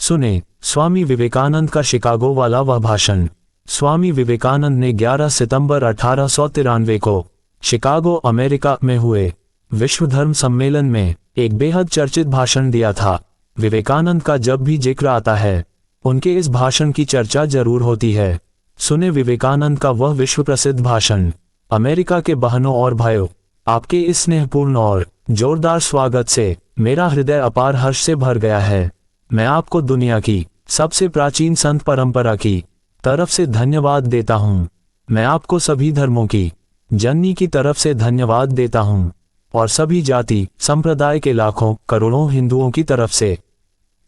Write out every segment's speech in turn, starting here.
सुने स्वामी विवेकानंद का शिकागो वाला वह भाषण। स्वामी विवेकानंद ने 11 सितंबर 1893 को शिकागो अमेरिका में हुए विश्व धर्म सम्मेलन में एक बेहद चर्चित भाषण दिया था। विवेकानंद का जब भी जिक्र आता है उनके इस भाषण की चर्चा जरूर होती है। सुने विवेकानंद का वह विश्व प्रसिद्ध भाषण। अमेरिका के बहनों और भाइयों, आपके इस स्नेहपूर्ण और जोरदार स्वागत से मेरा हृदय अपार हर्ष से भर गया है। मैं आपको दुनिया की सबसे प्राचीन संत परंपरा की तरफ से धन्यवाद देता हूँ। मैं आपको सभी धर्मों की जननी की तरफ से धन्यवाद देता हूँ और सभी जाति संप्रदाय के लाखों करोड़ों हिंदुओं की तरफ से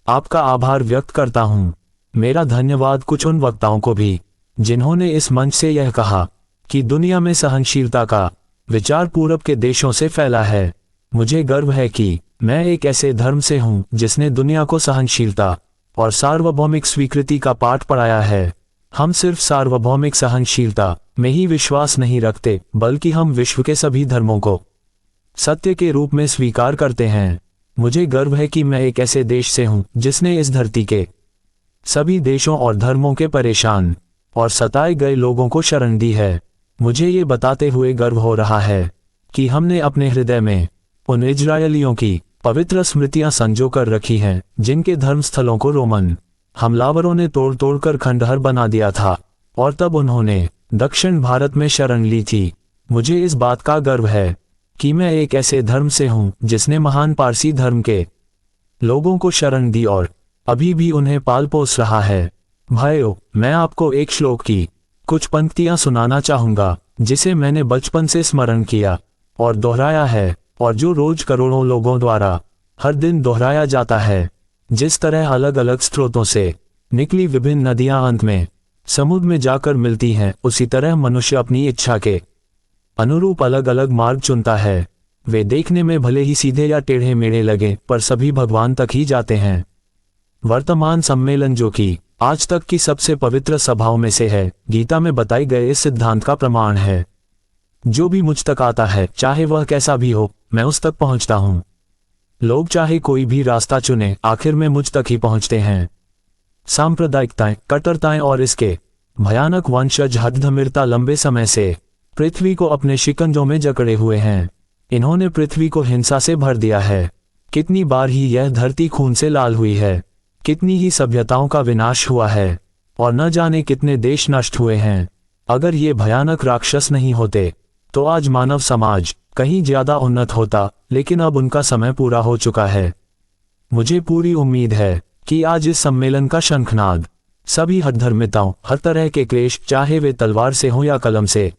आपका आभार व्यक्त करता हूँ। मेरा धन्यवाद कुछ उन वक्ताओं को भी जिन्होंने इस मंच से यह कहा कि दुनिया में सहनशीलता का विचार पूरब के देशों से फैला है। मुझे गर्व है कि मैं एक ऐसे धर्म से हूँ जिसने दुनिया को सहनशीलता और सार्वभौमिक स्वीकृति का पाठ पढ़ाया है। हम सिर्फ सार्वभौमिक सहनशीलता में ही विश्वास नहीं रखते, बल्कि हम विश्व के सभी धर्मों को सत्य के रूप में स्वीकार करते हैं। मुझे गर्व है कि मैं एक ऐसे देश से हूँ जिसने इस धरती के सभी देशों और धर्मों के परेशान और सताए गए लोगों को शरण दी है। मुझे ये बताते हुए गर्व हो रहा है कि हमने अपने हृदय में उन इजरायलियों की पवित्र स्मृतियां संजो कर रखी हैं जिनके धर्मस्थलों को रोमन हमलावरों ने तोड़ तोड़ कर खंडहर बना दिया था और तब उन्होंने दक्षिण भारत में शरण ली थी। मुझे इस बात का गर्व है कि मैं एक ऐसे धर्म से हूँ जिसने महान पारसी धर्म के लोगों को शरण दी और अभी भी उन्हें पाल पोस रहा है। भाइयों, मैं आपको एक श्लोक की कुछ पंक्तियां सुनाना चाहूंगा जिसे मैंने बचपन से स्मरण किया और दोहराया है और जो रोज करोड़ों लोगों द्वारा हर दिन दोहराया जाता है। जिस तरह अलग अलग स्रोतों से निकली विभिन्न नदियां अंत में समुद्र में जाकर मिलती हैं, उसी तरह मनुष्य अपनी इच्छा के अनुरूप अलग अलग मार्ग चुनता है। वे देखने में भले ही सीधे या टेढ़े मेढ़े लगे, पर सभी भगवान तक ही जाते हैं। वर्तमान सम्मेलन, जो कि आज तक की सबसे पवित्र सभाओं में से है, गीता में बताए गए इस सिद्धांत का प्रमाण है। जो भी मुझ तक आता है, चाहे वह कैसा भी हो, मैं उस तक पहुंचता हूं। लोग चाहे कोई भी रास्ता चुने, आखिर में मुझ तक ही पहुंचते हैं। सांप्रदायिकताएं, कट्टरताएं और इसके भयानक वंशज हठधर्मिता लंबे समय से पृथ्वी को अपने शिकंजों में जकड़े हुए हैं। इन्होंने पृथ्वी को हिंसा से भर दिया है। कितनी बार ही यह धरती खून से लाल हुई है, कितनी ही सभ्यताओं का विनाश हुआ है और न जाने कितने देश नष्ट हुए हैं। अगर ये भयानक राक्षस नहीं होते तो आज मानव समाज कहीं ज्यादा उन्नत होता, लेकिन अब उनका समय पूरा हो चुका है। मुझे पूरी उम्मीद है कि आज इस सम्मेलन का शंखनाद सभी हठधर्मिताओं, हर तरह के क्लेश, चाहे वे तलवार से हों या कलम से,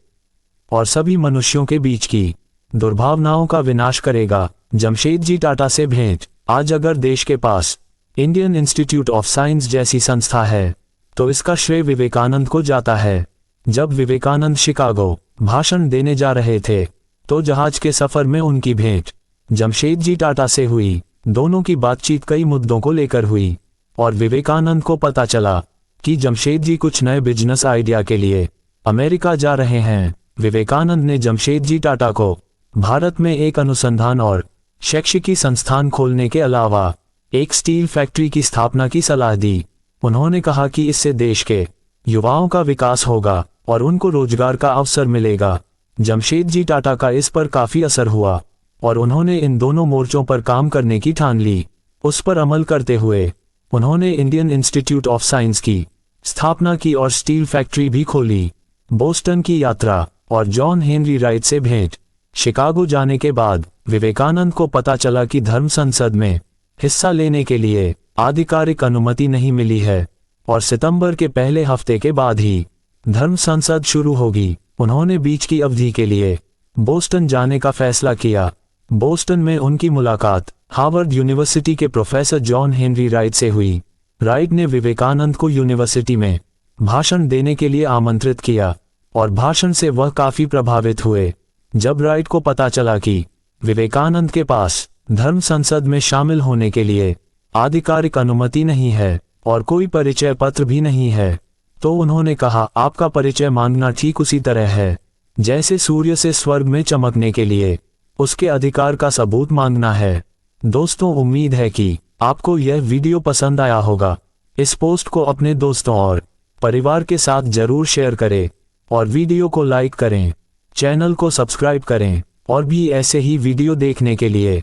और सभी मनुष्यों के बीच की दुर्भावनाओं का विनाश करेगा। जमशेदजी टाटा से भेंट। आज अगर देश के पास इंडियन इंस्टीट्यूट ऑफ साइंस जैसी संस्था है तो इसका श्रेय विवेकानंद को जाता है। जब विवेकानंद शिकागो भाषण देने जा रहे थे तो जहाज के सफर में उनकी भेंट जमशेदजी टाटा से हुई। दोनों की बातचीत कई मुद्दों को लेकर हुई और विवेकानंद को पता चला कि जमशेदजी कुछ नए बिजनेस आइडिया के लिए अमेरिका जा रहे हैं। विवेकानंद ने जमशेदजी टाटा को भारत में एक अनुसंधान और शैक्षिकी संस्थान खोलने के अलावा एक स्टील फैक्ट्री की स्थापना की सलाह दी। उन्होंने कहा कि इससे देश के युवाओं का विकास होगा और उनको रोजगार का अवसर मिलेगा। जमशेदजी टाटा का इस पर काफी असर हुआ और उन्होंने इन दोनों मोर्चों पर काम करने की ठान ली। उस पर अमल करते हुए उन्होंने इंडियन इंस्टीट्यूट ऑफ साइंस की स्थापना की और स्टील फैक्ट्री भी खोली। बोस्टन की यात्रा और जॉन हेनरी राइट से भेंट। शिकागो जाने के बाद विवेकानंद को पता चला कि धर्म संसद में हिस्सा लेने के लिए आधिकारिक अनुमति नहीं मिली है और सितंबर के पहले हफ्ते के बाद ही धर्म संसद शुरू होगी। उन्होंने बीच की अवधि के लिए बोस्टन जाने का फैसला किया। बोस्टन में उनकी मुलाकात हार्वर्ड यूनिवर्सिटी के प्रोफेसर जॉन हेनरी राइट से हुई। राइट ने विवेकानंद को यूनिवर्सिटी में भाषण देने के लिए आमंत्रित किया और भाषण से वह काफी प्रभावित हुए। जब राइट को पता चला कि विवेकानंद के पास धर्म संसद में शामिल होने के लिए आधिकारिक अनुमति नहीं है और कोई परिचय पत्र भी नहीं है, तो उन्होंने कहा, आपका परिचय मांगना ठीक उसी तरह है जैसे सूर्य से स्वर्ग में चमकने के लिए उसके अधिकार का सबूत मांगना है। दोस्तों, उम्मीद है कि आपको यह वीडियो पसंद आया होगा। इस पोस्ट को अपने दोस्तों और परिवार के साथ जरूर शेयर करें और वीडियो को लाइक करें, चैनल को सब्सक्राइब करें और भी ऐसे ही वीडियो देखने के लिए।